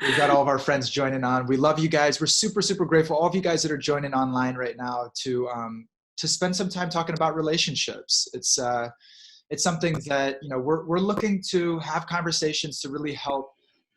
We've got all of our friends joining on. We love you guys. We're super, super grateful. All of you guys that are joining online right now to spend some time talking about relationships. It's something that, you know, we're looking to have conversations to really help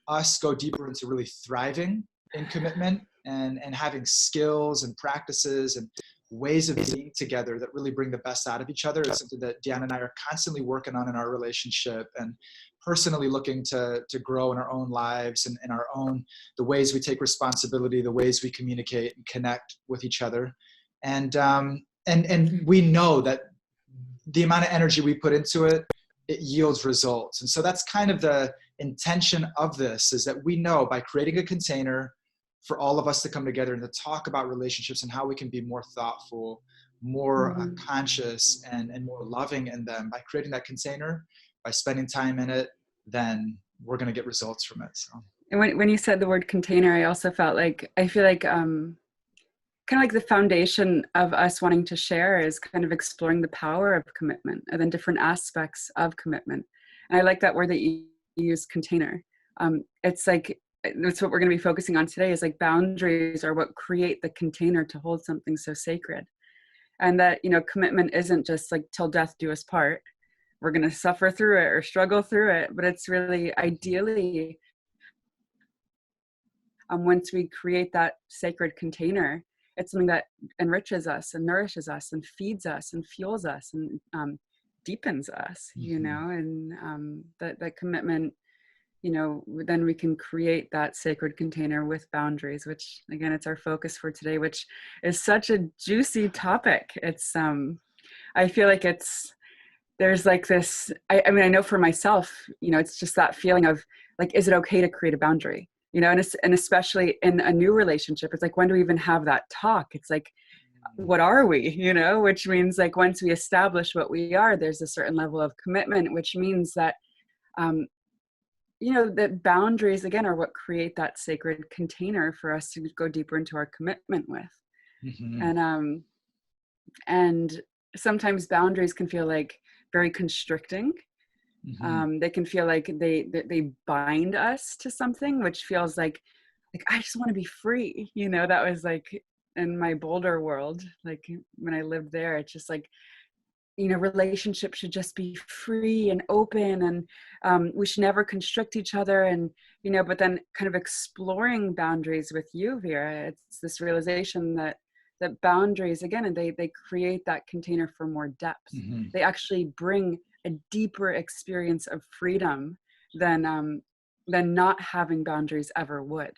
us go deeper into really thriving in commitment and having skills and practices and ways of being together that really bring the best out of each other. It's something that Dhyana and I are constantly working on in our relationship, and personally looking to grow in our own lives and in our own, the ways we take responsibility, the ways we communicate and connect with each other. And we know that the amount of energy we put into it, it yields results. And so that's kind of the intention of this, is that we know by creating a container for all of us to come together and to talk about relationships and how we can be more thoughtful, more conscious and more loving in them. By creating that container, by spending time in it, then we're going to get results from it. So. And when you said the word container, I also felt like, I feel like kind of like the foundation of us wanting to share is kind of exploring the power of commitment and then different aspects of commitment. And I like that word that you use, container. It's like, that's what we're going to be focusing on today, is like boundaries are what create the container to hold something so sacred. And that, you know, commitment isn't just like till death do us part. We're going to suffer through it or struggle through it, but it's really ideally, once we create that sacred container, it's something that enriches us and nourishes us and feeds us and fuels us and deepens us, you know, and that commitment, you know, then we can create that sacred container with boundaries, which again, it's our focus for today, which is such a juicy topic. It's, I feel like there's like this, I mean, I know for myself, you know, it's just that feeling of like, is it okay to create a boundary? You know, and especially in a new relationship, it's like, when do we even have that talk? It's like, what are we, you know, which means like, once we establish what we are, there's a certain level of commitment, which means that, you know, that boundaries again are what create that sacred container for us to go deeper into our commitment with. And sometimes boundaries can feel like very constricting. They can feel like they bind us to something, which feels like I just want to be free. You know, that was like in my Boulder world, like when I lived there, it's just like, you know, relationships should just be free and open, and we should never constrict each other. And, you know, but then kind of exploring boundaries with you, Vera, it's this realization that boundaries, again, and they create that container for more depth. They actually bring a deeper experience of freedom than not having boundaries ever would.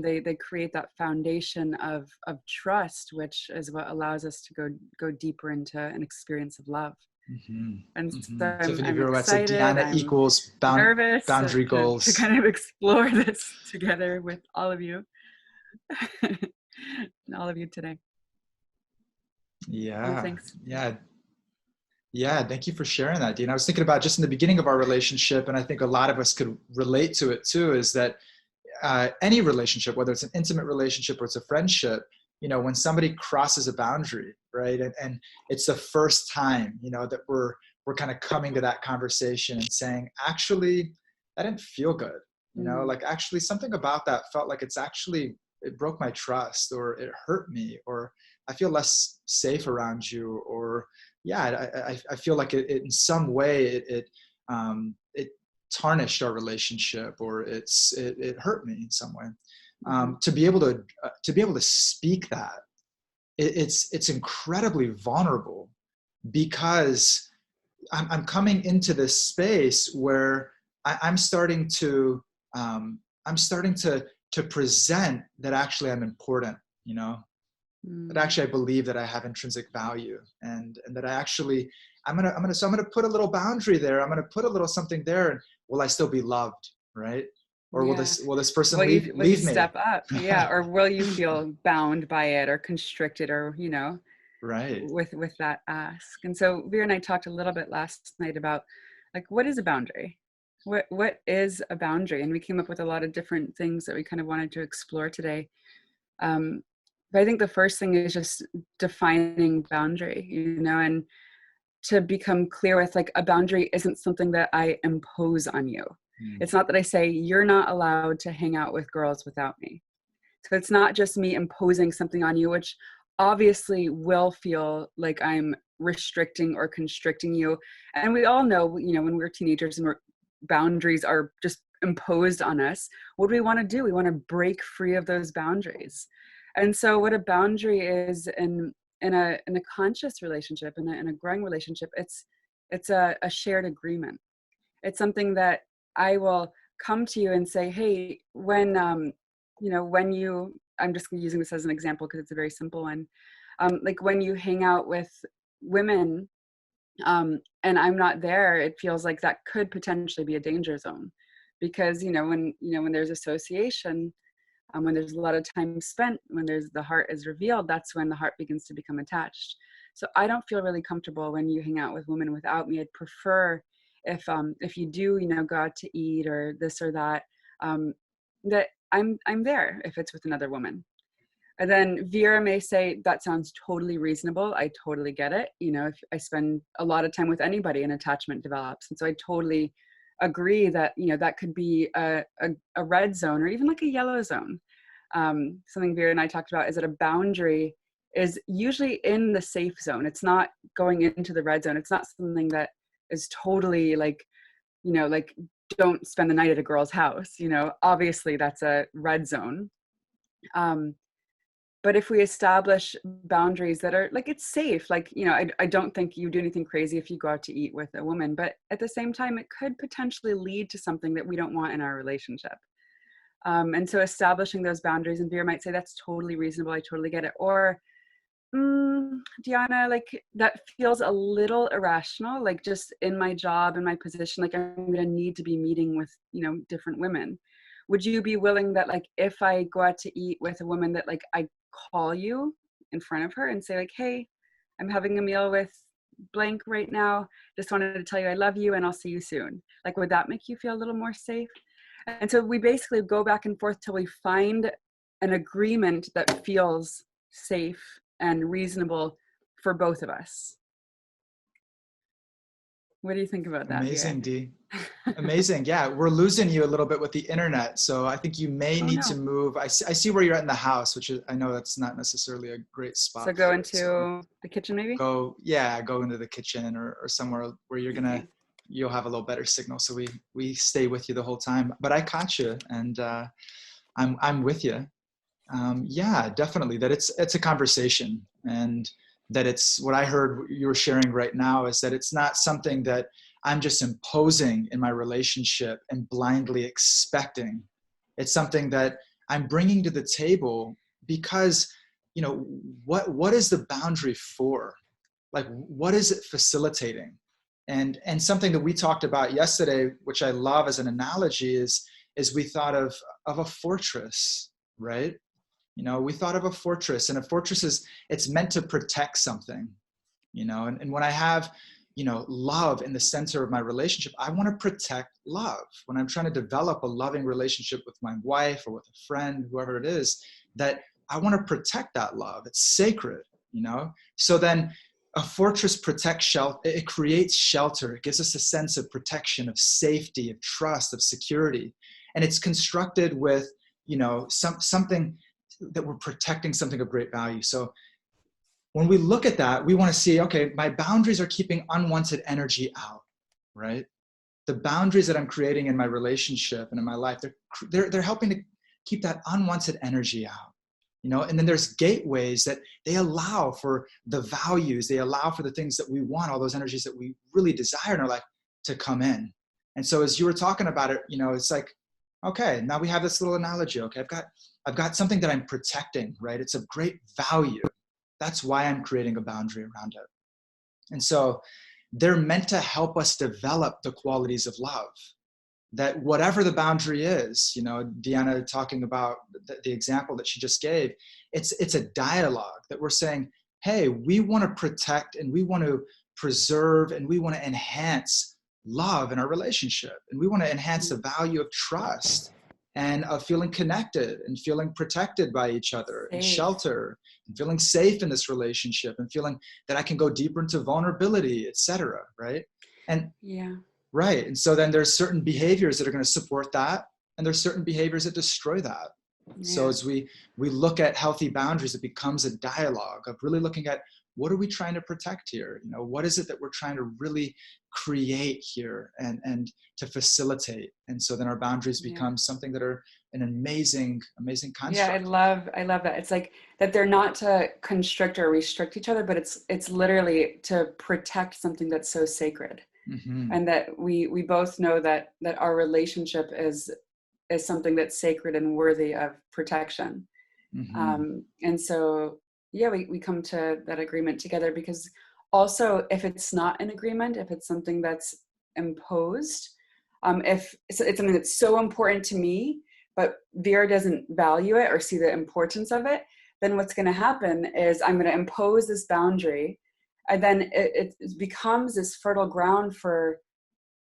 They create that foundation of trust, which is what allows us to go deeper into an experience of love. And so Tiffany I'm Vira, excited, Dhyana I'm equals nervous boundary goals. to kind of explore this together with all of you. And all of you today. Yeah. Thanks. Yeah. Thank you for sharing that, Dean. I was thinking about just in the beginning of our relationship, and I think a lot of us could relate to it too, is that any relationship, whether it's an intimate relationship or it's a friendship, you know, when somebody crosses a boundary, right? And it's the first time, you know, that we're kind of coming to that conversation and saying, actually, that didn't feel good. You know, like actually something about that felt like it broke my trust, or it hurt me, or I feel less safe around you, or I feel like it in some way it tarnished our relationship, or it hurt me in some way. To be able to speak that, it's incredibly vulnerable, because I'm coming into this space where I'm starting to present that actually I'm important, you know, that actually I believe that I have intrinsic value, and that I'm gonna put a little boundary there. I'm gonna put a little something there, and will I still be loved, right? Or will this person leave me? Step up, or will you feel bound by it or constricted, or, you know, right, with that ask. And so Vera and I talked a little bit last night about like, what is a boundary? What is a boundary? And we came up with a lot of different things that we kind of wanted to explore today. But I think the first thing is just defining boundary, you know, and to become clear with like, a boundary isn't something that I impose on you. Mm. It's not that I say, you're not allowed to hang out with girls without me. So it's not just me imposing something on you, which obviously will feel like I'm restricting or constricting you. And we all know, when we're teenagers and boundaries are just imposed on us, what do we want to do? We want to break free of those boundaries. And so what a boundary is in a conscious relationship, in a growing relationship, it's a shared agreement. It's something that I will come to you and say, hey, when I'm just using this as an example because it's a very simple one. Like when you hang out with women, and I'm not there, it feels like that could potentially be a danger zone, because when there's association, when there's a lot of time spent, when the heart is revealed, that's when the heart begins to become attached. So I don't feel really comfortable when you hang out with women without me. I'd prefer if you do, go out to eat or this or that, that I'm there if it's with another woman. And then Vera may say, that sounds totally reasonable. I totally get it. If I spend a lot of time with anybody, an attachment develops. And so I totally agree that, that could be a red zone or even like a yellow zone. Something Vera and I talked about is that a boundary is usually in the safe zone. It's not going into the red zone. It's not something that is totally like don't spend the night at a girl's house. Obviously that's a red zone. But if we establish boundaries that are like, it's safe, like, I don't think you do anything crazy if you go out to eat with a woman, but at the same time, it could potentially lead to something that we don't want in our relationship. And so establishing those boundaries, and Vera might say, that's totally reasonable. I totally get it. Or, Dhyana, like that feels a little irrational, like just in my job, in my position, like I'm going to need to be meeting with, different women. Would you be willing that, like, if I go out to eat with a woman, that like I call you in front of her and say like, hey, I'm having a meal with blank right now. Just wanted to tell you I love you and I'll see you soon. Like, would that make you feel a little more safe? And so we basically go back and forth till we find an agreement that feels safe and reasonable for both of us. What do you think about that? Amazing, Dee. Amazing. Yeah, we're losing you a little bit with the internet. So I think you may need to move. I see where you're at in the house, which is, I know that's not necessarily a great spot. So go into the kitchen maybe? Go into the kitchen or somewhere where you'll have a little better signal. So we stay with you the whole time. But I caught you, and I'm with you. Yeah, definitely. That it's a conversation, and that it's what I heard you were sharing right now is that it's not something that I'm just imposing in my relationship and blindly expecting. It's something that I'm bringing to the table because, what is the boundary for? Like, what is it facilitating? And something that we talked about yesterday, which I love as an analogy, is we thought of a fortress, right? We thought of a fortress, and a fortress it's meant to protect something, and when I have, love in the center of my relationship, I want to protect love. When I'm trying to develop a loving relationship with my wife or with a friend, whoever it is, that I want to protect that love. It's sacred, So then a fortress protects shelter. It creates shelter. It gives us a sense of protection, of safety, of trust, of security. And it's constructed with, something that we're protecting, something of great value. So when we look at that, we want to see, okay, my boundaries are keeping unwanted energy out, right? The boundaries that I'm creating in my relationship and in my life, they're helping to keep that unwanted energy out, and then there's gateways that they allow for the values, they allow for the things that we want, all those energies that we really desire in our life to come in. And so as you were talking about it, it's like, okay, now we have this little analogy. Okay, I've got something that I'm protecting, right? It's of great value. That's why I'm creating a boundary around it. And so they're meant to help us develop the qualities of love. That whatever the boundary is, Dhyana talking about the example that she just gave, it's a dialogue that we're saying, hey, we want to protect and we want to preserve and we want to enhance love in our relationship. And we want to enhance the value of trust and of feeling connected and feeling protected by each other and shelter and feeling safe in this relationship and feeling that I can go deeper into vulnerability, etc. Right? And yeah, Right. And so then there's certain behaviors that are going to support that, and there's certain behaviors that destroy that. So Yeah. as we look at healthy boundaries, it becomes a dialogue of really looking at, what are we trying to protect here? You know, what is it that we're trying to really create here and to facilitate? And so then our boundaries Yeah. become something that are an amazing Yeah, construct. I love that. It's like that they're not to constrict or restrict each other, but it's literally to protect something that's so sacred. Mm-hmm. And that we both know that our relationship is something that's sacred and worthy of protection. Mm-hmm. And so yeah, we come to that agreement together, because also if it's not an agreement, if it's something that's imposed, if it's something that's so important to me but Vera doesn't value it or see the importance of it, then what's going to happen is I'm going to impose this boundary, and then it becomes this fertile ground for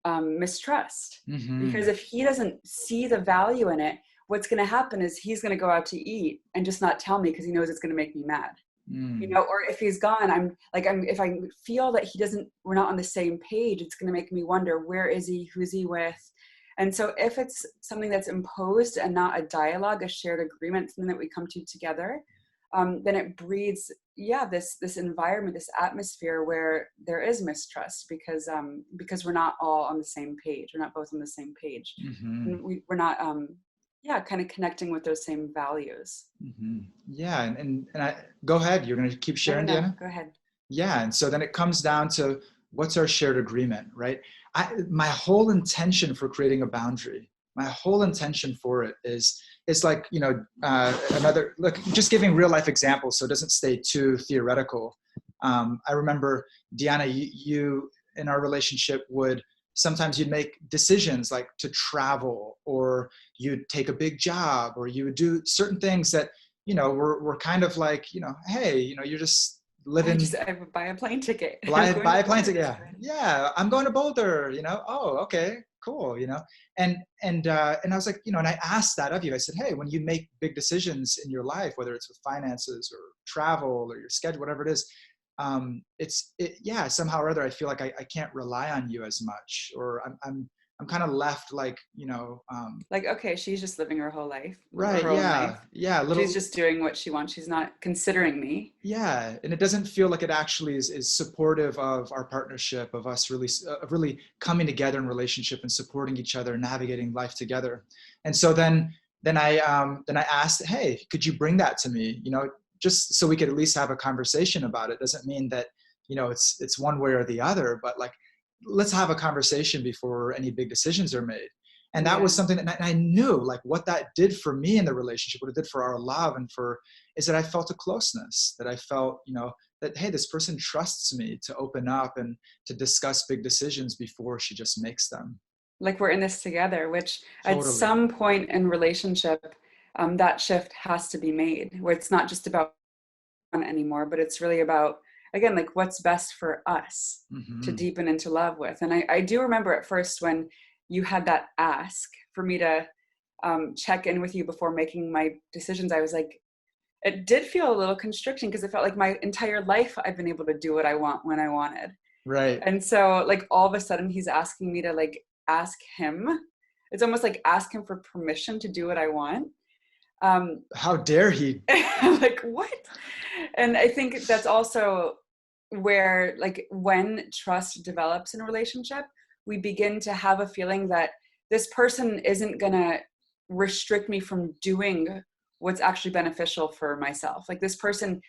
mistrust. Mm-hmm. Because if he doesn't see the value in it, what's going to happen is he's going to go out to eat and just not tell me because he knows it's going to make me mad. You Mm. know, or if he's gone, if I feel that we're not on the same page, it's going to make me wonder, where is he, who's he with? And so if it's something that's imposed and not a dialogue, a shared agreement, something that we come to together, then it breeds, this environment, this atmosphere where there is mistrust, because we're not all on the same page. We're not both on the same page. Mm-hmm. And we're not, kind of connecting with those same values. Mm-hmm. Yeah, and I go ahead. You're going to keep No, no, sharing, no. Deanna? Go ahead. Yeah, and so then it comes down to, what's our shared agreement, right? My whole intention for creating a boundary, my whole intention for it is like, another look, just giving real life examples so it doesn't stay too theoretical. I remember, Deanna, you in our relationship would sometimes you'd make decisions like to travel, or you'd take a big job, or you would do certain things that were kind of like, hey, you're just living. I would buy a plane ticket. I'm Buy, going to buy a plane Boulder ticket. this Yeah, Friday. yeah. I'm going to Boulder. Oh, okay, cool. And I was like, and I asked that of you. I said, hey, when you make big decisions in your life, whether it's with finances or travel or your schedule, whatever it is, somehow or other, I feel like I can't rely on you as much, or I'm kind of left like, Like, okay, she's just living her whole life, right. her own Yeah, life. yeah. A She's little. just doing what she wants. She's not considering me. Yeah, and it doesn't feel like it actually is supportive of our partnership, of us really coming together in relationship and supporting each other, navigating life together. And so then I asked, hey, could you bring that to me? Just so we could at least have a conversation about it. Doesn't mean that it's one way or the other, but like, let's have a conversation before any big decisions are made. And that was Yeah. something that I knew, like, what that did for me in the relationship, what it did for our love, and is that I felt a closeness, that I felt, that, hey, this person trusts me to open up and to discuss big decisions before she just makes them. Like, we're in this together, which at Totally. some point in relationship, that shift has to be made, where it's not just about one anymore, but it's really about, again, like, what's best for us to Mm-hmm. deepen into love with. And I do remember at first when you had that ask for me to check in with you before making my decisions, I was like, it did feel a little constricting, because it felt like my entire life I've been able to do what I want when I wanted. Right. And so, like, all of a sudden he's asking me to, like, ask him. It's almost like ask him for permission to do what I want. Um, How dare he? like, what? And I think that's also where, like, when trust develops in a relationship, we begin to have a feeling that this person isn't gonna restrict me from doing what's actually beneficial for myself. Like, this person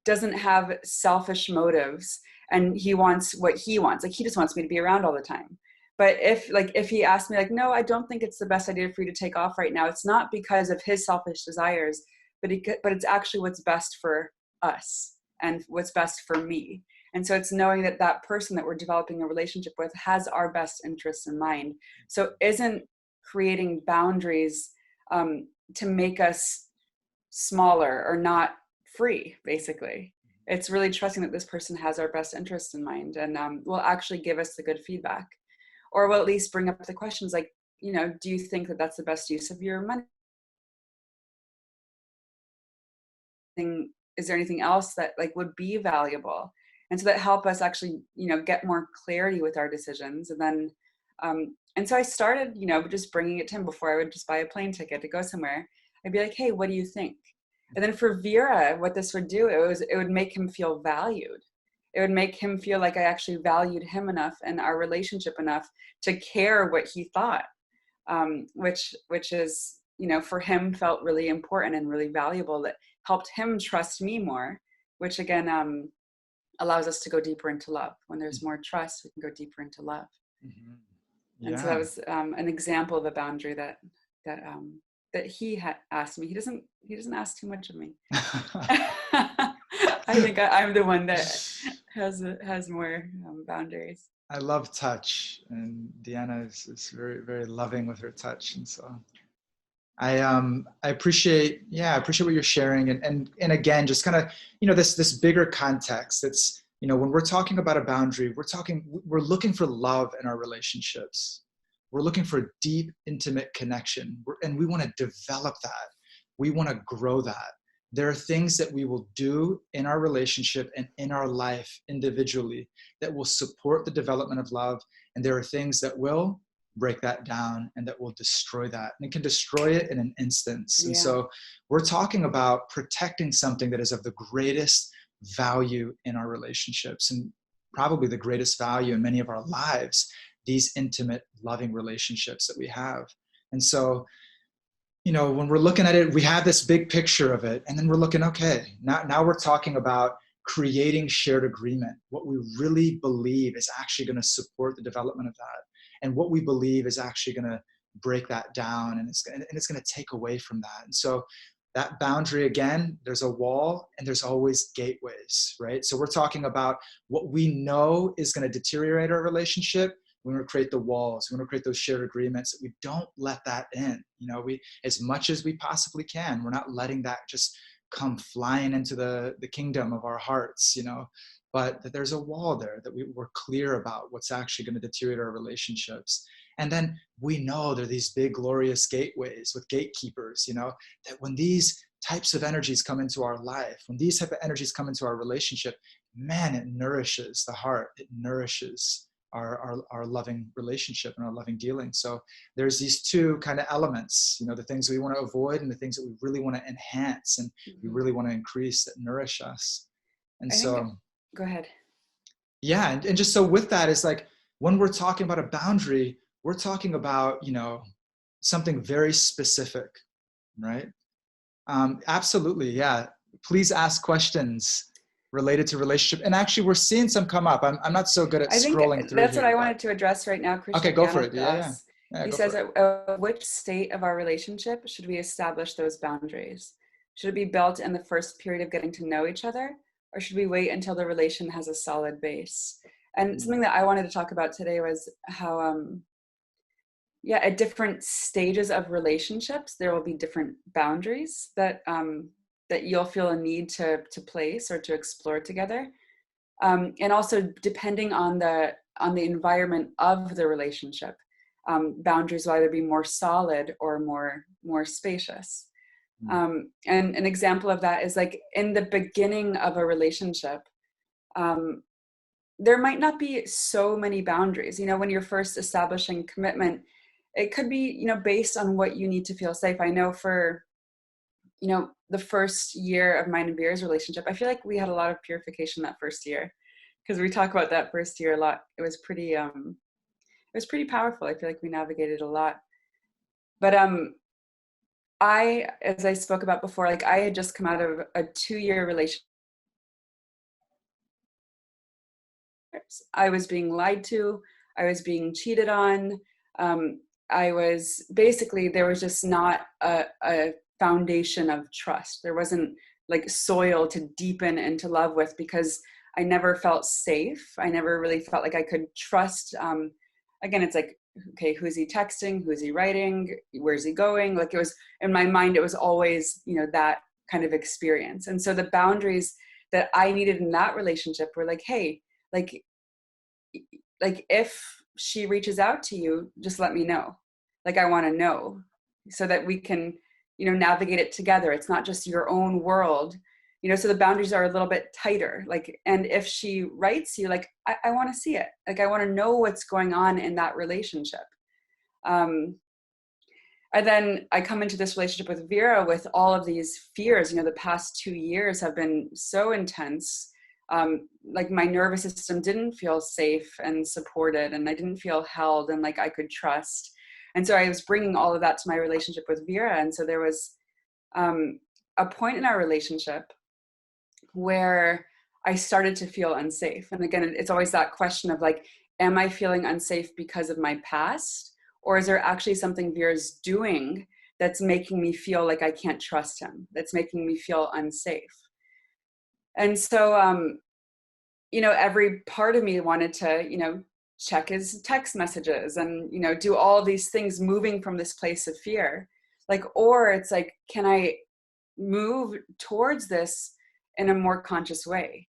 doesn't have selfish motives, and he wants what he wants. Like, he just wants me to be around all the time. But if he asked me, like, no, I don't think it's the best idea for you to take off right now, it's not because of his selfish desires, but it's actually what's best for us and what's best for me. And so it's knowing that that person that we're developing a relationship with has our best interests in mind. So isn't creating boundaries to make us smaller or not free, basically. It's really trusting that this person has our best interests in mind, and will actually give us the good feedback, or will at least bring up the questions like, do you think that that's the best use of your money? Is there anything else that, like, would be valuable? And so that help us actually, get more clarity with our decisions. And then And so I started, just bringing it to him before I would just buy a plane ticket to go somewhere. I'd be like, hey, what do you think? And then for Vera, what this would do, it would make him feel valued. It would make him feel like I actually valued him enough and our relationship enough to care what he thought, which is, for him felt really important and really valuable, that helped him trust me more, which again, allows us to go deeper into love. When there's more trust, we can go deeper into love. Mm-hmm. Yeah. And so that was an example of a boundary that he had asked me. He doesn't ask too much of me. I think I'm the one that has more boundaries. I love touch, and Dhyana is very, very loving with her touch, and so I appreciate what you're sharing, and again, just kind of this bigger context. It's when we're talking about a boundary, we're looking for love in our relationships. We're looking for deep, intimate connection, and we want to develop that. We want to grow that. There are things that we will do in our relationship and in our life individually that will support the development of love, and there are things that will break that down and that will destroy that. And it can destroy it in an instance. Yeah. And so we're talking about protecting something that is of the greatest value in our relationships, and probably the greatest value in many of our lives, these intimate, loving relationships that we have. And so, when we're looking at it, we have this big picture of it, and then we're looking, okay, now we're talking about creating shared agreement, what we really believe is actually going to support the development of that, and what we believe is actually going to break that down, and it's going to take away from that. And so that boundary, again, there's a wall and there's always gateways, right? So we're talking about what we know is going to deteriorate our relationship. We want to create the walls. We want to create those shared agreements that we don't let that in. We, as much as we possibly can, we're not letting that just come flying into the kingdom of our hearts, but that there's a wall there that we're clear about what's actually going to deteriorate our relationships. And then we know there are these big, glorious gateways with gatekeepers, that when these types of energies come into our life, when these type of energies come into our relationship, man, it nourishes the heart. It nourishes our loving relationship and our loving dealing. So there's these two kind of elements, the things we want to avoid and the things that we really want to enhance and we really want to increase that nourish us. And go ahead. Yeah. And just so with that is like, when we're talking about a boundary, we're talking about, something very specific, right? Absolutely. Yeah. Please ask questions related to relationship. And actually we're seeing some come up. I'm not so good at scrolling through. That's what I wanted to address right now, Christian. Okay, go for it. Yeah. He says, which state of our relationship should we establish those boundaries? Should it be built in the first period of getting to know each other, or should we wait until the relation has a solid base? And something that I wanted to talk about today was how, at different stages of relationships, there will be different boundaries that you'll feel a need to place or to explore together. And also depending on the environment of the relationship, boundaries will either be more solid or more spacious. And an example of that is like in the beginning of a relationship, there might not be so many boundaries. When you're first establishing commitment, it could be, based on what you need to feel safe. I know for, the first year of mine and Vera's relationship, I feel like we had a lot of purification that first year, because we talk about that first year a lot. It was pretty powerful. I feel like we navigated a lot. But as I spoke about before, like I had just come out of a 2-year relationship. I was being lied to. I was being cheated on. There was just not a foundation of trust. There wasn't like soil to deepen into love with, because I never felt safe. I never really felt like I could trust. Again, it's like, okay, who's he texting? Who's he writing? Where's he going? Like it was in my mind, it was always, that kind of experience. And so the boundaries that I needed in that relationship were like, hey, like if she reaches out to you, just let me know. Like, I want to know so that we can, navigate it together. It's not just your own world. so the boundaries are a little bit tighter. Like, and if she writes you, like, I want to see it. Like, I want to know what's going on in that relationship. And then I come into this relationship with Vera with all of these fears. The past 2 years have been so intense. Like, my nervous system didn't feel safe and supported, and I didn't feel held and like I could trust. And so I was bringing all of that to my relationship with Vera. And so there was a point in our relationship where I started to feel unsafe. And again, it's always that question of like, am I feeling unsafe because of my past? Or is there actually something Vera's doing that's making me feel like I can't trust him, that's making me feel unsafe? And so, every part of me wanted to, check his text messages and, do all of these things, moving from this place of fear. Like, or it's like, can I move towards this in a more conscious way?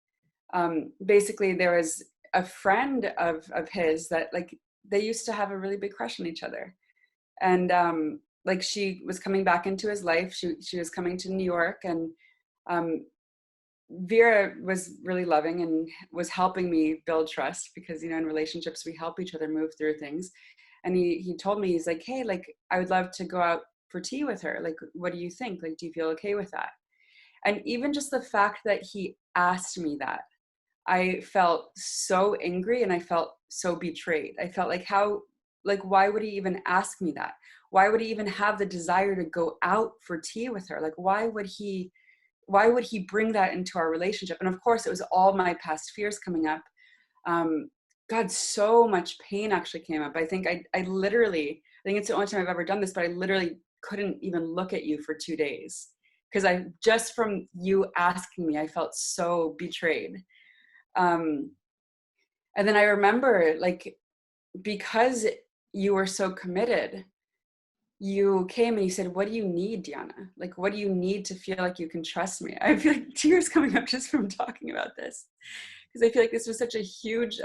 Basically, there was a friend of his that, like, they used to have a really big crush on each other. And like, she was coming back into his life. She was coming to New York, and Vera was really loving and was helping me build trust, because, in relationships, we help each other move through things. And he told me, he's like, hey, like, I would love to go out for tea with her. Like, what do you think? Like, do you feel okay with that? And even just the fact that he asked me that, I felt so angry and I felt so betrayed. I felt like, why would he even ask me that? Why would he even have the desire to go out for tea with her? Like, why would he bring that into our relationship? And of course, it was all my past fears coming up. God, so much pain actually came up. I think I think it's the only time I've ever done this, but I literally couldn't even look at you for 2 days, because just from you asking me, I felt so betrayed. And then I remember, like, because you were so committed, you came and you said, what do you need, Dhyana? Like, what do you need to feel like you can trust me? I feel like tears coming up just from talking about this, because I feel like this was such a huge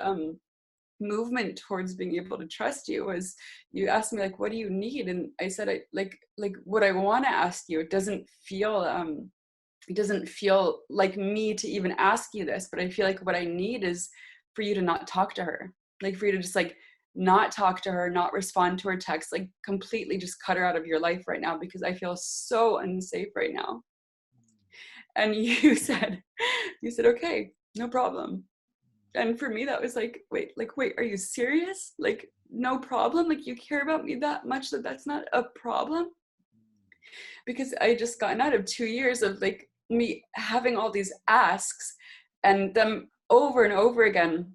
movement towards being able to trust you. Was you asked me, like, what do you need? And I said, I like what I want to ask you. It doesn't feel like me to even ask you this, but I feel like what I need is for you to not talk to her. Like, for you to just, like, not talk to her, not respond to her text, like, completely just cut her out of your life right now, because I feel so unsafe right now. And you said, okay, no problem. And for me, that was like, wait, are you serious? Like, no problem? Like, you care about me that much that that's not a problem? Because I just gotten out of 2 years of, like, me having all these asks and them over and over again,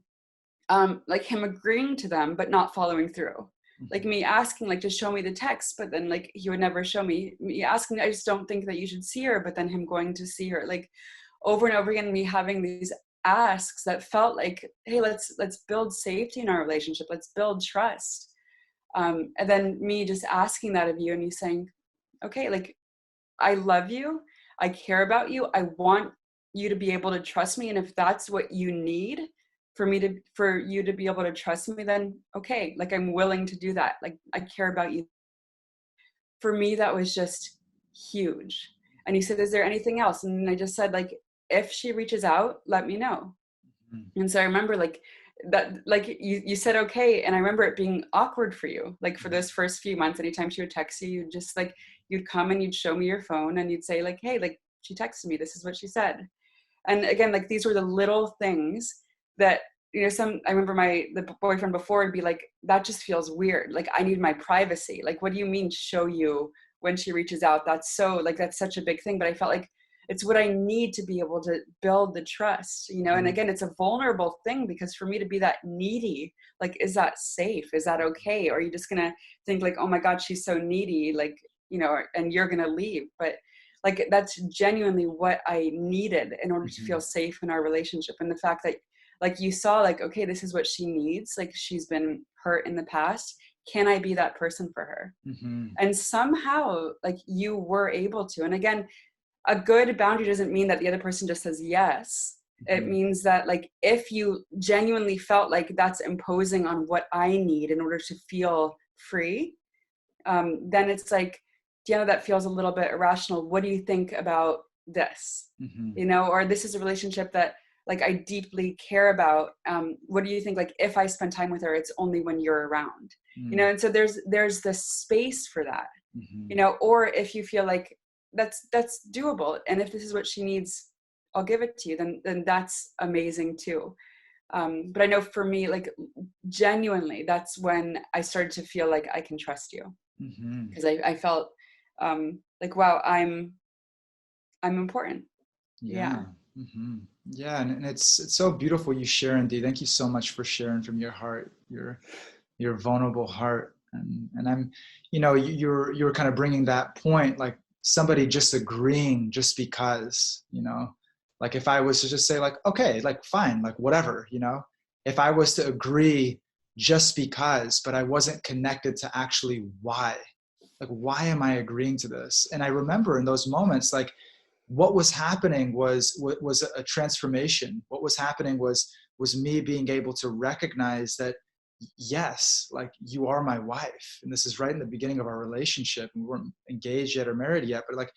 like, him agreeing to them but not following through. Like, me asking, like, to show me the text, but then, like, he would never show me. Me asking, I just don't think that you should see her, but then him going to see her. Like, over and over again, me having these asks that felt like, hey, let's build safety in our relationship, let's build trust. And then me just asking that of you, and you saying, okay, like, I love you, I care about you, I want you to be able to trust me, and if that's what you need for you to be able to trust me, then okay, like, I'm willing to do that. Like, I care about you. For me, that was just huge. And you said, is there anything else? And I just said, like, if she reaches out, let me know. And so I remember, like, that, like, you said okay, and I remember it being awkward for you, like, for those first few months. Anytime she would text you, you'd just, like, you'd come and you'd show me your phone and you'd say, like, hey, like, she texted me, this is what she said. And again, like, these were the little things that, I remember the boyfriend before would be like, that just feels weird, like, I need my privacy. Like, what do you mean show you when she reaches out? That's so, like, that's such a big thing. But I felt like it's what I need to be able to build the trust, and again, it's a vulnerable thing, because for me to be that needy, like, is that safe? Is that okay? Or are you just going to think, like, oh my God, she's so needy, like, and you're going to leave? But, like, that's genuinely what I needed in order to feel safe in our relationship. And the fact that, like, you saw, like, okay, this is what she needs. Like, she's been hurt in the past. Can I be that person for her? And somehow, like, you were able to. And again, a good boundary doesn't mean that the other person just says yes. It means that, like, if you genuinely felt like that's imposing on what I need in order to feel free, then it's like, Dhyana, that feels a little bit irrational. What do you think about this, Mm-hmm. or this is a relationship that like I deeply care about. What do you think? Like if I spend time with her, it's only when you're around, Mm-hmm. and so there's this space for that, Mm-hmm. or if you feel like that's doable, and if this is what she needs, I'll give it to you, then that's amazing too. But I know for me, like genuinely, that's when I started to feel like I can trust you, Mm-hmm. because I felt like, wow, I'm important. Yeah. Yeah. Mm-hmm. Yeah. And it's so beautiful you share, Dee. Thank you so much for sharing from your heart, your vulnerable heart. And I'm, you're kind of bringing that point, like somebody just agreeing just because, like if I was to just say like, okay, like fine, like whatever, if I was to agree just because, but I wasn't connected to actually why, like, why am I agreeing to this? And I remember in those moments, like what was happening was a transformation. What was happening was me being able to recognize that yes, like you are my wife, and this is right in the beginning of our relationship, and we weren't engaged yet or married yet, but like,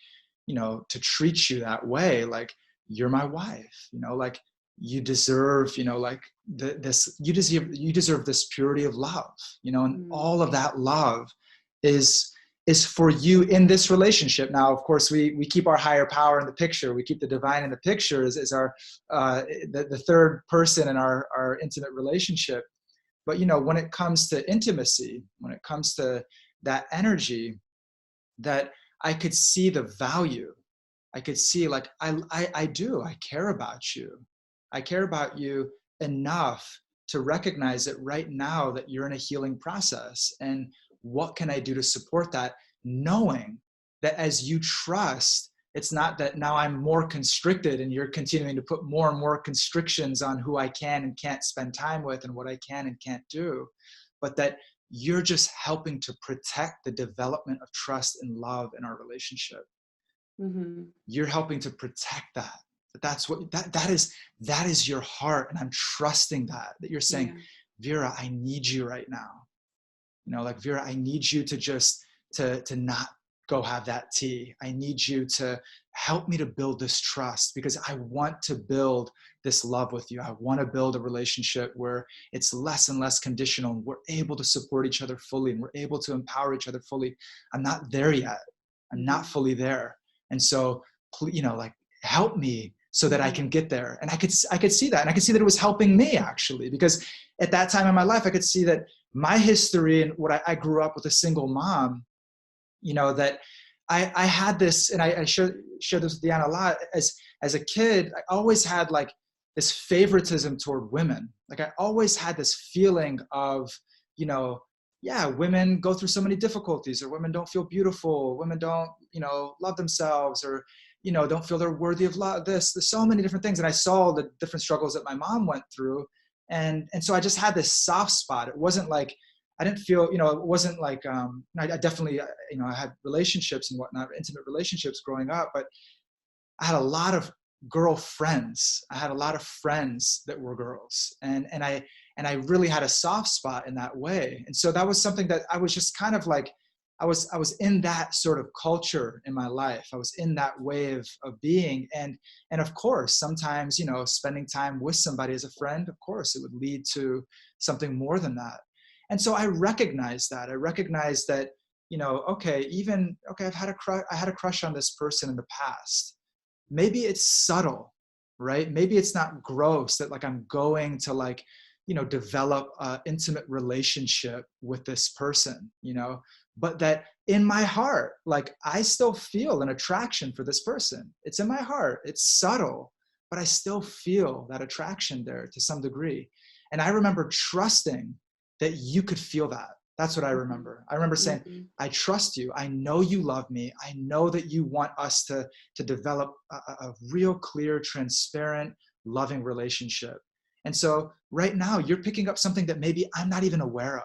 to treat you that way, like you're my wife, like you deserve, like this, you deserve this purity of love, and all of that love is for you in this relationship. Now, of course, we keep our higher power in the picture. We keep the divine in the picture as our the third person in our intimate relationship. But when it comes to intimacy, when it comes to that energy, that I could see the value. I could see like I care about you. I care about you enough to recognize it right now that you're in a healing process. And what can I do to support that? Knowing that as you trust, it's not that now I'm more constricted and you're continuing to put more and more constrictions on who I can and can't spend time with and what I can and can't do, but that you're just helping to protect the development of trust and love in our relationship. Mm-hmm. You're helping to protect that. That's what that is your heart. And I'm trusting that you're saying, Yeah. Vera, I need you right now. Like Vera, I need you to just to not go have that tea. I need you to help me to build this trust, because I want to build this love with you. I want to build a relationship where it's less and less conditional, and we're able to support each other fully, and we're able to empower each other fully. I'm not there yet. I'm not fully there. And so, like help me so that I can get there. And I could see that. And I could see that it was helping me actually, because at that time in my life, I could see that my history and what I grew up with a single mom, that I had this, and I share this with Dhyana a lot. As a kid, I always had like this favoritism toward women. Like I always had this feeling of, yeah, women go through so many difficulties, or women don't feel beautiful, women don't, love themselves, or, don't feel they're worthy of love. There's so many different things. And I saw the different struggles that my mom went through. And so I just had this soft spot. It wasn't like, I didn't feel, it wasn't like, I definitely, I had relationships and whatnot, intimate relationships growing up, but I had a lot of girlfriends. I had a lot of friends that were girls, and I really had a soft spot in that way. And so that was something that I was just kind of like, I was in that sort of culture in my life. I was in that way of being. And of course, sometimes, spending time with somebody as a friend, of course, it would lead to something more than that. And so I recognized that. I recognized that, okay, I had a crush on this person in the past. Maybe it's subtle, right? Maybe it's not gross that like I'm going to like, develop an intimate relationship with this person, but that in my heart, like I still feel an attraction for this person. It's in my heart. It's subtle, but I still feel that attraction there to some degree. And I remember trusting that you could feel that. That's what I remember. I remember saying, I trust you. I know you love me. I know that you want us to develop a real clear, transparent, loving relationship. And so right now you're picking up something that maybe I'm not even aware of.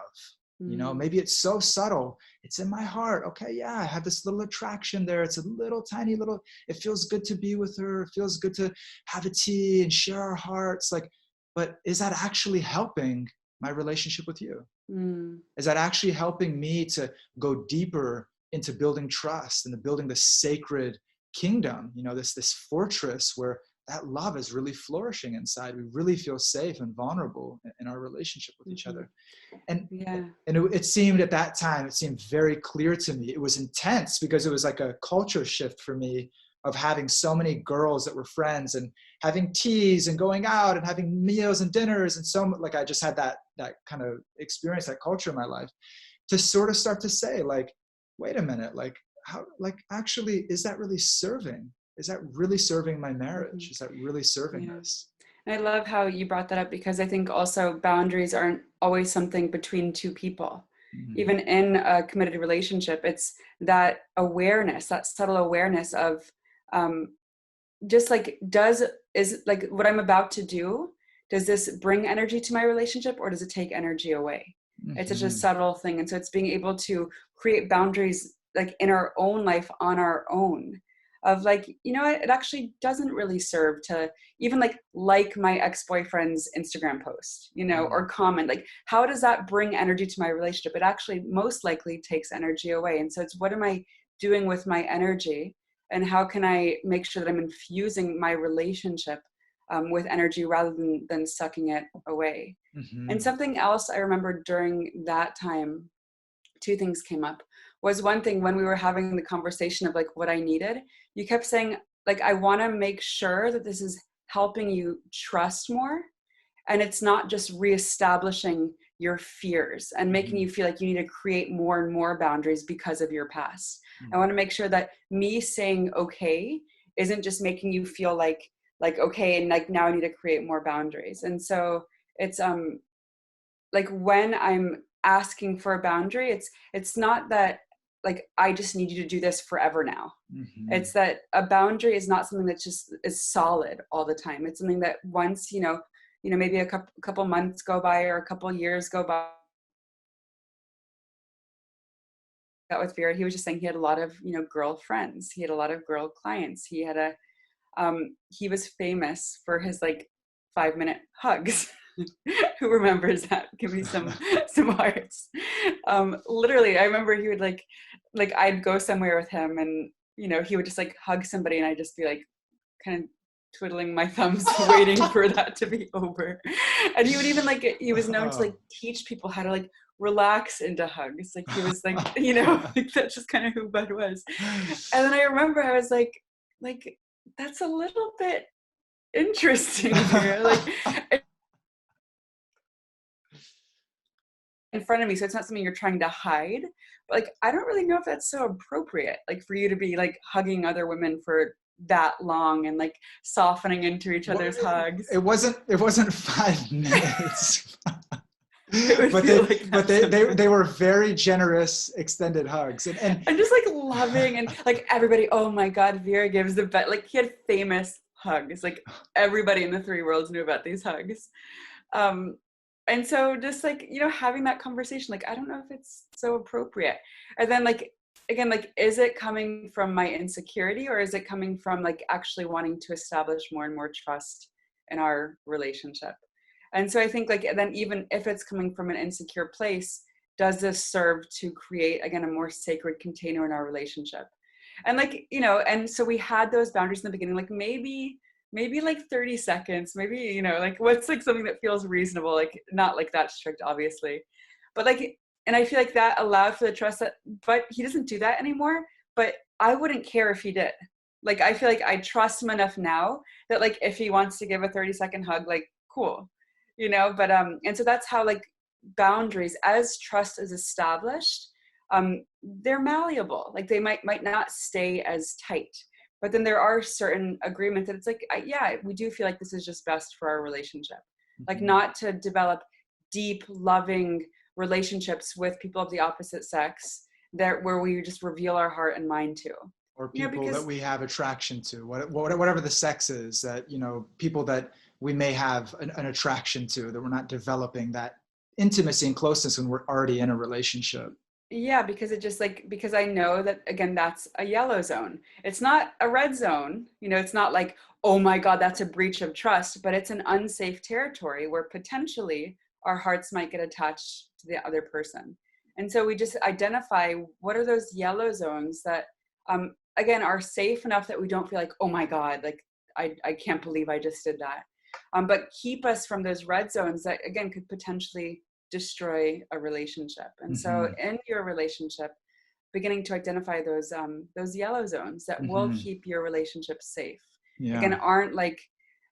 Maybe it's so subtle. It's in my heart. Okay, yeah, I have this little attraction there. It's a little tiny little, it feels good to be with her. It feels good to have a tea and share our hearts. Like, but is that actually helping my relationship with you? Is that actually helping me to go deeper into building trust and building the sacred kingdom, this fortress where that love is really flourishing inside. We really feel safe and vulnerable in our relationship with each other. And Yeah. and it seemed at that time, it seemed very clear to me. It was intense because it was like a culture shift for me of having so many girls that were friends and having teas and going out and having meals and dinners. And so like, I just had that kind of experience, that culture in my life, to sort of start to say like, wait a minute, like how, like actually, is that really serving? Is that really serving my marriage? Is that really serving this? And I love how you brought that up, because I think also boundaries aren't always something between two people. Even in a committed relationship, it's that awareness, that subtle awareness of just like, is like what I'm about to do, does this bring energy to my relationship or does it take energy away? It's such a subtle thing. And so it's being able to create boundaries like in our own life on our own, of like, it actually doesn't really serve to even like my ex-boyfriend's Instagram post, or comment, like, how does that bring energy to my relationship? It actually most likely takes energy away. And so it's, what am I doing with my energy, and how can I make sure that I'm infusing my relationship with energy rather than sucking it away? And something else I remember during that time, two things came up. Was one thing, when we were having the conversation of like what I needed, you kept saying like, I want to make sure that this is helping you trust more, and it's not just reestablishing your fears and making you feel like you need to create more and more boundaries because of your past. I want to make sure that me saying okay isn't just making you feel like okay, and like now I need to create more boundaries. And so it's like, when I'm asking for a boundary, it's not that like, I just need you to do this forever now. It's that a boundary is not something that just is solid all the time. It's something that once, maybe a couple months go by or a couple years go by. That with Vera, he was just saying he had a lot of, girl friends. He had a lot of girl clients. He had he was famous for his like 5-minute hugs. Who remembers that? Give me some hearts. Literally, I remember he would like I'd go somewhere with him, and he would just like hug somebody, and I'd just be like kind of twiddling my thumbs, waiting for that to be over. And he would even he was known to like teach people how to like relax into hugs. Like he was like, like that's just kind of who Bud was. And then I remember I was like that's a little bit interesting here. Like in front of me, so it's not something you're trying to hide, but like I don't really know if that's so appropriate, like for you to be like hugging other women for that long and like softening into each other's hugs. It wasn't 5 minutes. but they were very generous extended hugs, and just like loving, and like everybody, oh my god, Vera gives the best. Like he had famous hugs, like everybody in the 3 worlds knew about these hugs. And so just like, having that conversation, like, I don't know if it's so appropriate. And then like, again, like, is it coming from my insecurity, or is it coming from like actually wanting to establish more and more trust in our relationship? And so I think like, then even if it's coming from an insecure place, does this serve to create, again, a more sacred container in our relationship? And like, and so we had those boundaries in the beginning, like maybe like 30 seconds, maybe, like what's like something that feels reasonable, like not like that strict, obviously. But like, and I feel like that allowed for the trust that, but he doesn't do that anymore, but I wouldn't care if he did. Like, I feel like I trust him enough now that like, if he wants to give a 30-second hug, like cool, but, and so that's how like boundaries, as trust is established, they're malleable. Like they might not stay as tight. But then there are certain agreements that it's like, yeah, we do feel like this is just best for our relationship. Like not to develop deep, loving relationships with people of the opposite sex where we just reveal our heart and mind to. Or people that we have attraction to, whatever the sex is, that, people that we may have an attraction to, that we're not developing that intimacy and closeness when we're already in a relationship. Yeah, because because I know that, again, that's a yellow zone. It's not a red zone. It's not like, oh my God, that's a breach of trust, but it's an unsafe territory where potentially our hearts might get attached to the other person. And so we just identify what are those yellow zones that again, are safe enough that we don't feel like, oh my God, like I can't believe I just did that. But keep us from those red zones that, again, could potentially destroy a relationship. And so in your relationship, beginning to identify those yellow zones that will keep your relationship safe. Yeah. Again, aren't like,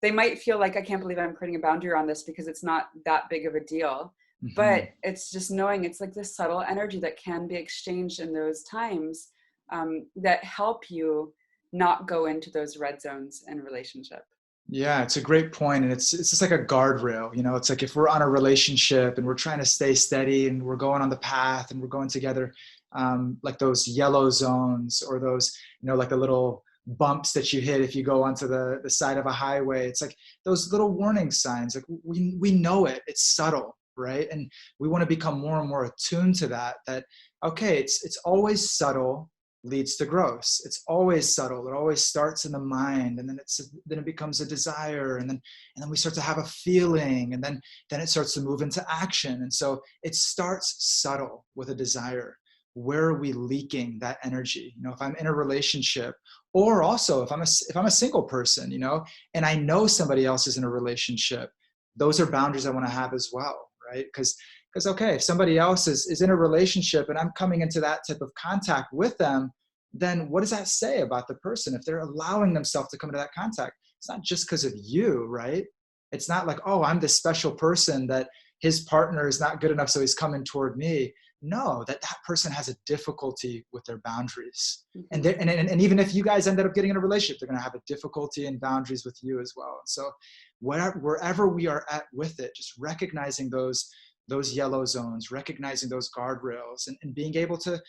they might feel like, I can't believe I'm creating a boundary around this because it's not that big of a deal. But it's just knowing it's like this subtle energy that can be exchanged in those times that help you not go into those red zones in relationship. Yeah, it's a great point. And it's just like a guardrail, you know, it's like if we're on a relationship and we're trying to stay steady and we're going on the path and we're going together, like those yellow zones or those, you know, like the little bumps that you hit if you go onto the side of a highway. It's like those little warning signs, like we know it, it's subtle, right? And we want to become more and more attuned to that, okay, it's always subtle, leads to gross. It's always subtle. It always starts in the mind, and then it becomes a desire, and then we start to have a feeling, and then it starts to move into action. And so it starts subtle with a desire. Where are we leaking that energy? You know, if I'm in a relationship, or also if I'm a single person, you know, and I know somebody else is in a relationship, those are boundaries I want to have as well, right? Because okay, if somebody else is in a relationship and I'm coming into that type of contact with them, then what does that say about the person if they're allowing themselves to come into that contact? It's not just because of you, right? It's not like, oh, I'm this special person that his partner is not good enough, so he's coming toward me. No, that person has a difficulty with their boundaries. And even if you guys ended up getting in a relationship, they're going to have a difficulty in boundaries with you as well. So wherever we are at with it, just recognizing those yellow zones, recognizing those guardrails, and being able to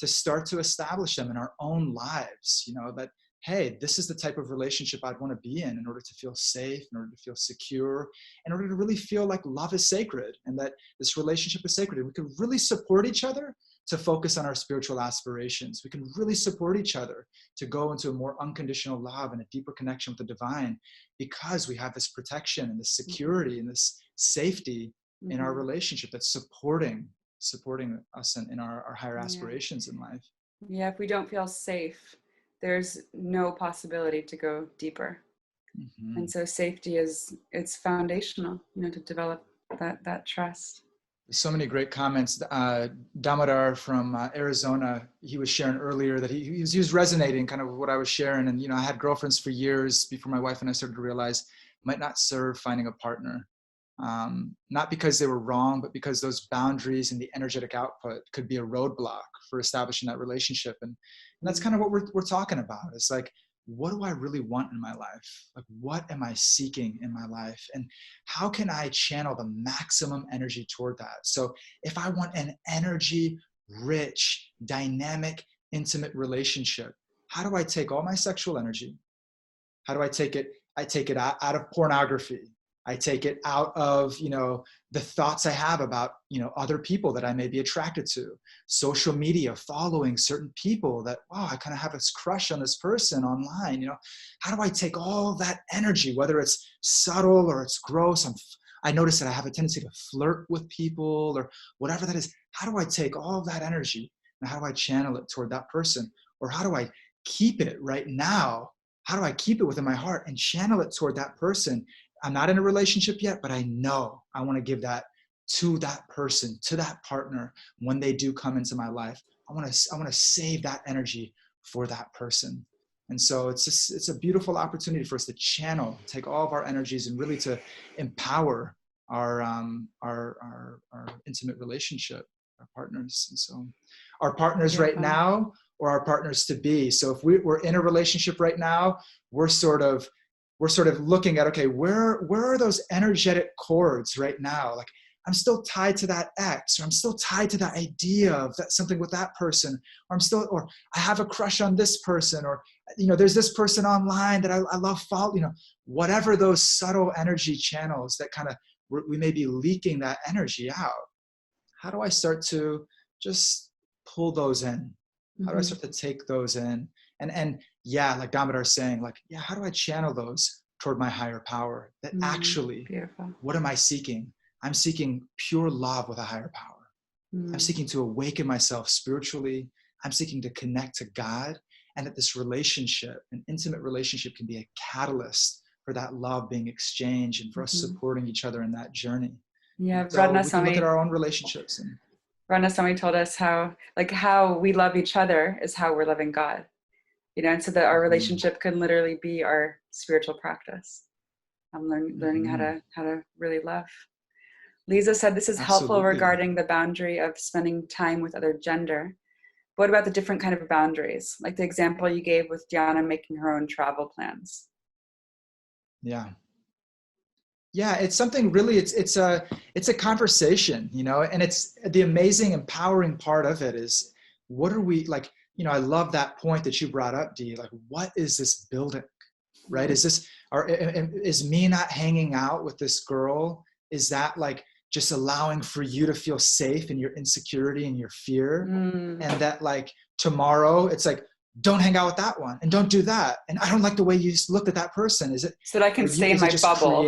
start to establish them in our own lives, you know, that, hey, this is the type of relationship I'd want to be in order to feel safe, in order to feel secure, in order to really feel like love is sacred and that this relationship is sacred. And we can really support each other to focus on our spiritual aspirations. We can really support each other to go into a more unconditional love and a deeper connection with the divine, because we have this protection and this security and this safety in our relationship that's supporting us in our higher aspirations in life. Yeah, if we don't feel safe, there's no possibility to go deeper. And so safety it's foundational, you know, to develop that trust. So many great comments. Damodar from Arizona, he was sharing earlier that he was resonating kind of with what I was sharing. And, you know, I had girlfriends for years before my wife and I started to realize might not serve finding a partner. Not because they were wrong, but because those boundaries and the energetic output could be a roadblock for establishing that relationship. And that's kind of what we're talking about. It's like, what do I really want in my life? Like, what am I seeking in my life? And how can I channel the maximum energy toward that? So if I want an energy rich, dynamic, intimate relationship, how do I take all my sexual energy? How do I take it? I take it out of pornography. I take it out of, you know, the thoughts I have about, you know, other people that I may be attracted to, social media, following certain people that, wow, I kind of have this crush on this person online. You know, how do I take all that energy, whether it's subtle or it's gross? I notice that I have a tendency to flirt with people or whatever that is. How do I take all that energy and how do I channel it toward that person? Or how do I keep it right now? How do I keep it within my heart and channel it toward that person? I'm not in a relationship yet, but I know I want to give that to that person, to that partner when they do come into my life. I want to save that energy for that person. And so it's a beautiful opportunity for us to channel, take all of our energies and really to empower our intimate relationship, our partners. And so our partners right now or our partners to be. So if we're in a relationship right now, we're sort of looking at, okay, where are those energetic cords right now? Like, I'm still tied to that ex, or I'm still tied to that idea of that something with that person, or I have a crush on this person, or, you know, there's this person online that I love follow, you know, whatever those subtle energy channels that kind of, we may be leaking that energy out. How do I start to just pull those in? How do I start to take those in? And yeah, like Damodar is saying, like, yeah, how do I channel those toward my higher power? That actually, what am I seeking? I'm seeking pure love with a higher power. I'm seeking to awaken myself spiritually. I'm seeking to connect to God. and that this relationship, an intimate relationship, can be a catalyst for that love being exchanged and for us supporting each other in that journey. Yeah, And so we can look at our own relationships. And Ranasamy told us how we love each other is how we're loving God, and so that our relationship can literally be our spiritual practice. I'm learning how to really love. Lisa said this is helpful regarding the boundary of spending time with other gender. What about the different kind of boundaries? Like the example you gave with Dhyana making her own travel plans. Yeah, it's something really, it's a conversation, and it's the amazing, empowering part of it is, what are we like, I love that point that you brought up, Dee, like, what is this building, right? Is me not hanging out with this girl, is that like just allowing for you to feel safe in your insecurity and your fear? And that like tomorrow it's like, don't hang out with that one and don't do that. And I don't like the way you looked at that person. Is it so that I can stay in my bubble?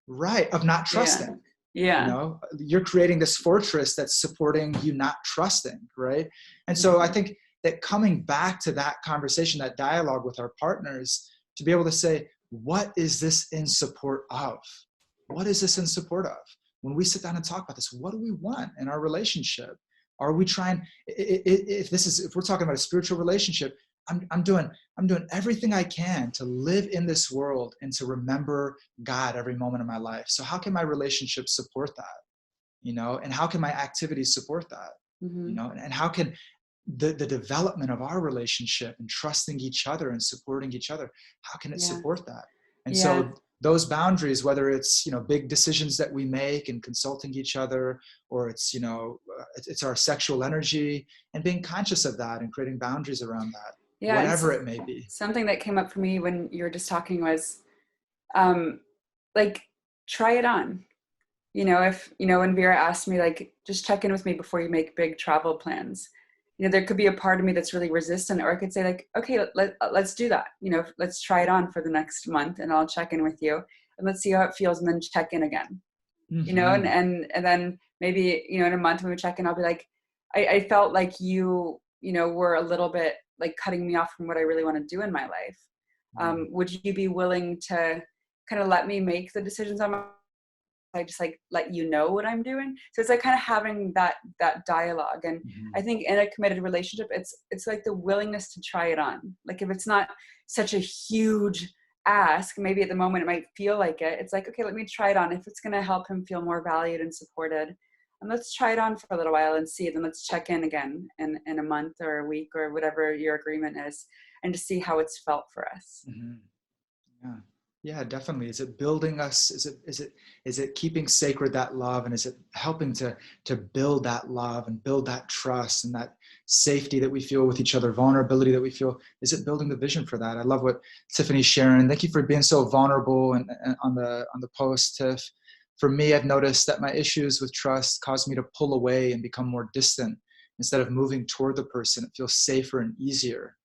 Right, of not trusting. Yeah. You're creating this fortress that's supporting you not trusting, right? And so I think that coming back to that conversation, that dialogue with our partners, to be able to say, what is this in support of? What is this in support of? When we sit down and talk about this, what do we want in our relationship? Are we trying, if we're talking about a spiritual relationship, I'm doing everything I can to live in this world and to remember God every moment of my life. So how can my relationship support that? And how can my activities support that? And how can the development of our relationship and trusting each other and supporting each other, how can it support that? And so those boundaries, whether it's, big decisions that we make and consulting each other, or it's, it's our sexual energy and being conscious of that and creating boundaries around that. Yeah, whatever it may be. Something that came up for me when you were just talking was, like, try it on. If, when Vera asked me, like, just check in with me before you make big travel plans, there could be a part of me that's really resistant, or I could say like, okay, let's do that. Let's try it on for the next month and I'll check in with you and let's see how it feels and then check in again, and then maybe, in a month when we check in, I'll be like, I felt like you were a little bit like cutting me off from what I really want to do in my life. Would you be willing to kind of let me make the decisions on my, I just like let you know what I'm doing? So it's like kind of having that dialogue. And I think in a committed relationship, it's like the willingness to try it on. Like if it's not such a huge ask, maybe at the moment it might feel like it. It's like, okay, let me try it on. If it's going to help him feel more valued and supported, and let's try it on for a little while and see it. And let's check in again in a month or a week or whatever your agreement is, and to see how it's felt for us. Yeah, definitely. Is it building us? Is it keeping sacred that love? And is it helping to build that love and build that trust and that safety that we feel with each other, vulnerability that we feel? Is it building the vision for that? I love what Tiffany's sharing. Thank you for being so vulnerable and on the post, Tiff. For me, I've noticed that my issues with trust cause me to pull away and become more distant instead of moving toward the person. It feels safer and easier.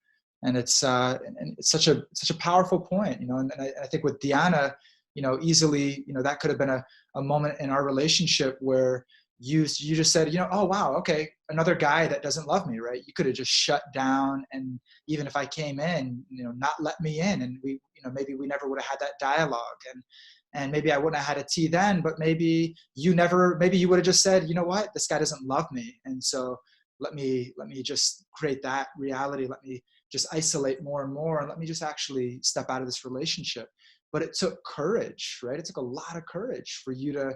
And it's such a powerful point, and I think with Dhyana, easily, that could have been a moment in our relationship where you just said, oh, wow, okay, another guy that doesn't love me, right? You could have just shut down, and even if I came in, not let me in, and we, maybe we never would have had that dialogue, and maybe I wouldn't have had a tea then, but maybe you would have just said, you know what, this guy doesn't love me, and so let me just create that reality. Let me just isolate more and more, and let me just actually step out of this relationship. But it took courage, right? It took a lot of courage for you to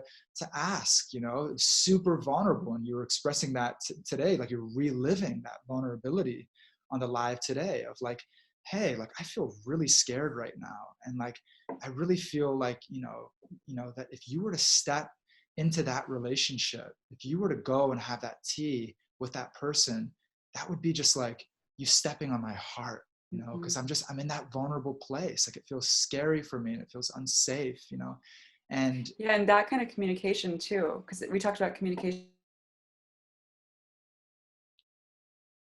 ask, super vulnerable. And you were expressing that today, like you're reliving that vulnerability on the live today of like, hey, like I feel really scared right now. And like, I really feel like, that if you were to step into that relationship, if you were to go and have that tea with that person, that would be just like you stepping on my heart, because I'm in that vulnerable place. Like it feels scary for me and it feels unsafe, and and that kind of communication too, because we talked about communication.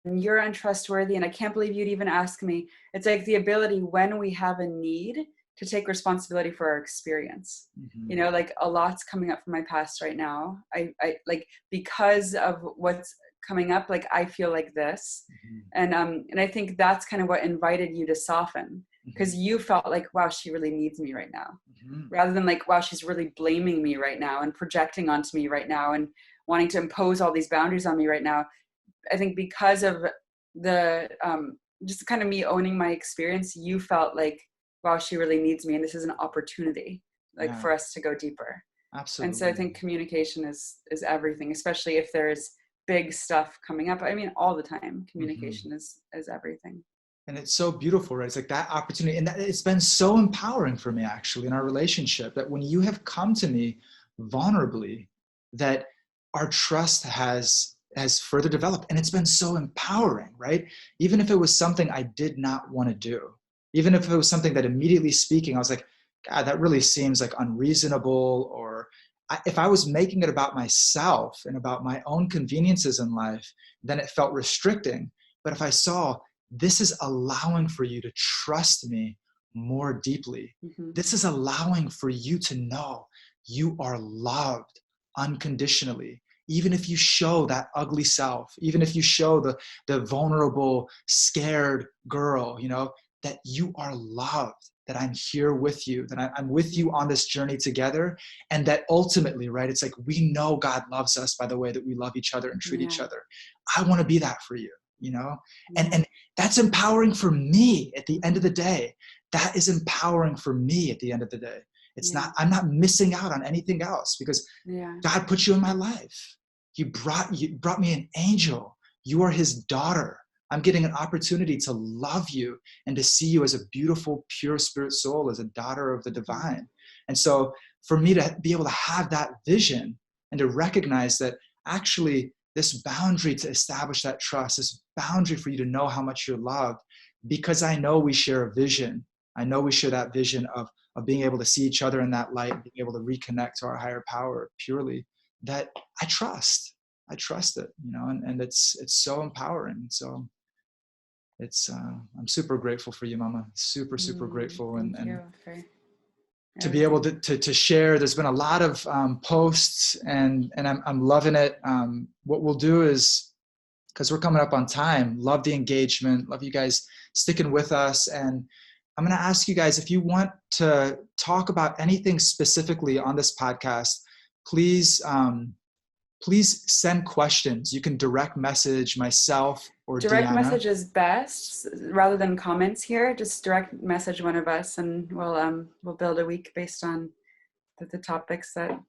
And you're untrustworthy and I can't believe you'd even ask me. It's like the ability when we have a need to take responsibility for our experience. Like a lot's coming up from my past right now. I like, because of what's coming up, like, I feel like this. And I think that's kind of what invited you to soften, because you felt like, wow, she really needs me right now, rather than like, wow, she's really blaming me right now and projecting onto me right now and wanting to impose all these boundaries on me right now. I think because of the just kind of me owning my experience, you felt like, wow, she really needs me, and this is an opportunity, like, for us to go deeper. Absolutely. And so I think communication is everything, especially if there's big stuff coming up. I mean, all the time, communication is everything. And it's so beautiful, right? It's like that opportunity. And it's been so empowering for me, actually, in our relationship, that when you have come to me vulnerably, that our trust has further developed. And it's been so empowering, right? Even if it was something I did not want to do, even if it was something that immediately speaking, I was like, God, that really seems like unreasonable. Or if I was making it about myself and about my own conveniences in life, then it felt restricting. But if I saw, this is allowing for you to trust me more deeply. This is allowing for you to know you are loved unconditionally. Even if you show that ugly self, even if you show the vulnerable, scared girl, you know, that you are loved, that I'm here with you, that I'm with you on this journey together. And that ultimately, right, it's like, we know God loves us by the way that we love each other and treat each other. I want to be that for you, you know? And that's empowering for me at the end of the day. That is empowering for me at the end of the day. It's not, I'm not missing out on anything else, because God put you in my life. He brought me an angel. You are his daughter. I'm getting an opportunity to love you and to see you as a beautiful, pure spirit soul, as a daughter of the divine. And so for me to be able to have that vision and to recognize that actually this boundary to establish that trust, this boundary for you to know how much you're loved, because I know we share a vision. I know we share that vision of being able to see each other in that light, being able to reconnect to our higher power purely, that I trust it, you know, and it's so empowering. So it's, I'm super grateful for you, Mama. Super, super grateful. Thank you to be able to share. There's been a lot of posts, and I'm loving it. What we'll do is, because we're coming up on time, love the engagement, love you guys sticking with us. And I'm going to ask you guys, if you want to talk about anything specifically on this podcast, please send questions. You can direct message myself or direct Dhyana. Message is best, rather than comments here. Just direct message one of us, and we'll build a week based on the topics that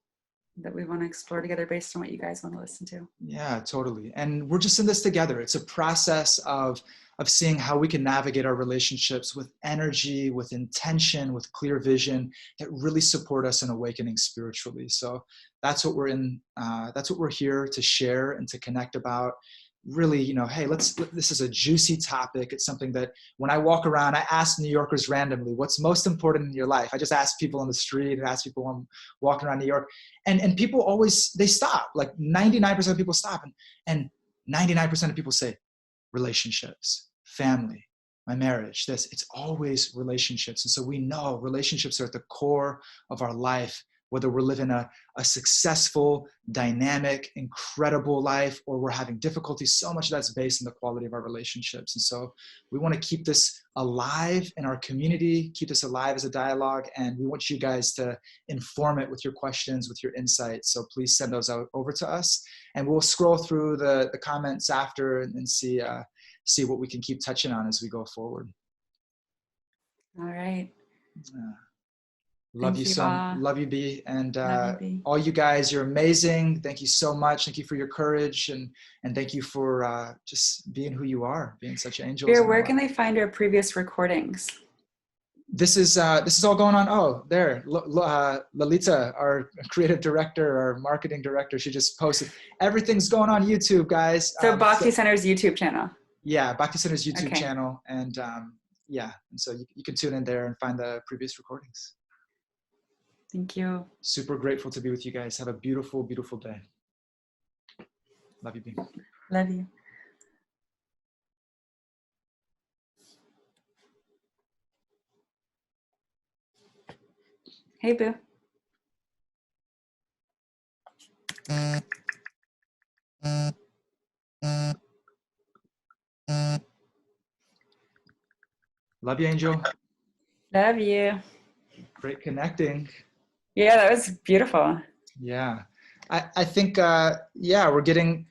we want to explore together, based on what you guys want to listen to. Yeah, totally. And we're just in this together. It's a process of seeing how we can navigate our relationships with energy, with intention, with clear vision, that really support us in awakening spiritually. So that's what we're in. That's what we're here to share and to connect about. Really, you know, hey, this is a juicy topic. It's something that when I walk around, I ask New Yorkers randomly, what's most important in your life? I just ask people on the street and ask people when I'm walking around New York. And people always, they stop. Like 99% of people stop. And 99% of people say, relationships, family, my marriage, this. It's always relationships. And so we know relationships are at the core of our life, whether we're living a successful, dynamic, incredible life, or we're having difficulty. So much of that's based on the quality of our relationships. And so we want to keep this alive in our community, keep this alive as a dialogue. And we want you guys to inform it with your questions, with your insights. So please send those out over to us, and we'll scroll through the comments after and see what we can keep touching on as we go forward. All right. Love you so, love you, B. And all you guys, you're amazing. Thank you so much. Thank you for your courage, and thank you for just being who you are, being such angels. Vera, where can they find our previous recordings? This is all going on. Oh, there, Lalita, our creative director, our marketing director, she just posted. Everything's going on YouTube, guys. So Bhakti Center's YouTube channel. Yeah, Bhakti Center's YouTube channel, and and so you can tune in there and find the previous recordings. Thank you. Super grateful to be with you guys. Have a beautiful, beautiful day. Love you, B. Love you. Hey, Boo. Love you, Angel. Love you. Great connecting. Yeah, that was beautiful. Yeah. I think, yeah, we're getting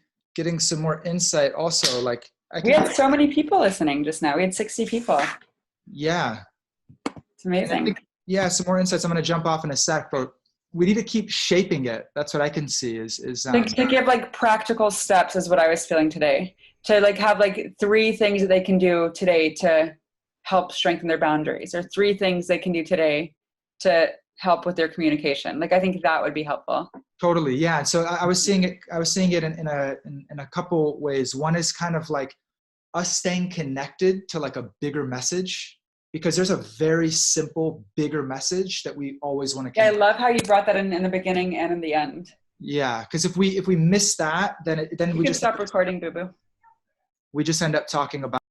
some more insight also. Like We had so many people listening just now. We had 60 people. Yeah. It's amazing. And I think, yeah, some more insights. I'm going to jump off in a sec, but we need to keep shaping it. That's what I can see is To give like practical steps is what I was feeling today. To like have like 3 things that they can do today to help strengthen their boundaries, or 3 things they can do today to help with their communication. Like I think that would be helpful. Totally. Yeah. And so I was seeing it in a couple ways. One is kind of like us staying connected to like a bigger message, because there's a very simple, bigger message that we always want to Yeah, I love how you brought that in the beginning and in the end. Yeah. Because if we miss that, then you we can just stop recording, Boo Boo. we just end up talking about